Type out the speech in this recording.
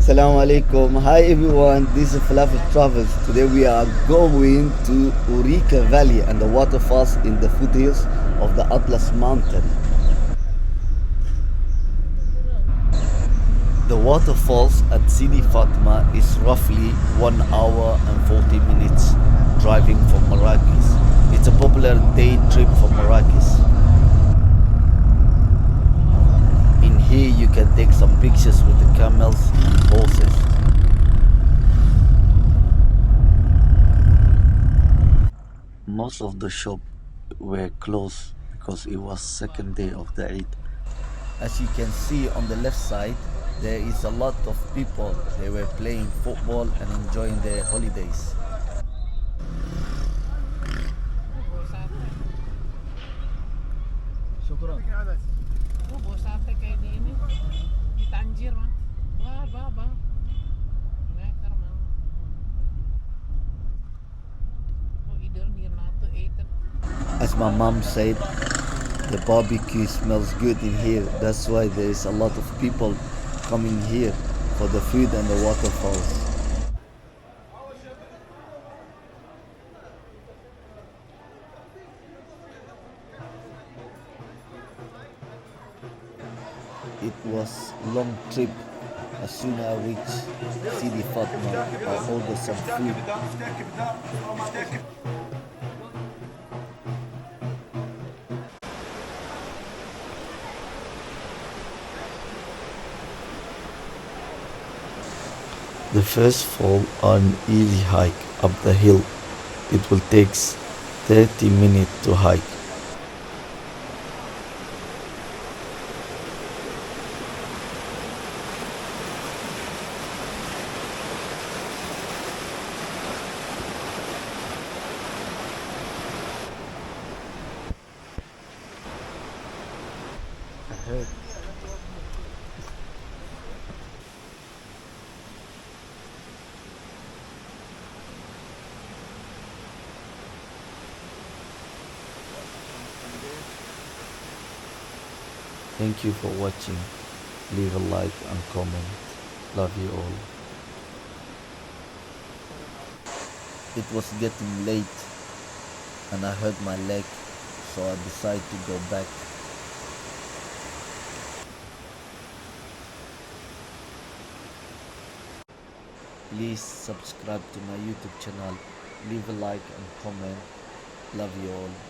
Assalamu alaikum. Hi everyone, this is Falafel Travels. Today we are going to Ourika Valley and the waterfalls in the foothills of the Atlas Mountain. The waterfalls at Sidi Fatma is roughly 1 hour and 40 minutes driving from Marrakesh. It's a popular day trip from Marrakesh. In here you can take some pictures with the camels and horses. Most of the shops were closed because it was second day of the Eid. As you can see on the left side, there is a lot of people. They were playing football and enjoying their holidays. As my mom said, the barbecue smells good in here. That's why there is a lot of people coming here for the food and the waterfalls. It was a long trip. As soon as I reached Sidi Fatma, I ordered some food. The first fall are an easy hike up the hill. It will take 30 minutes to hike. Ahead. Thank you for watching. Leave a like and comment. Love you all. It was getting late and I hurt my leg, so I decided to go back. Please subscribe to my YouTube channel. Leave a like and comment. Love you all.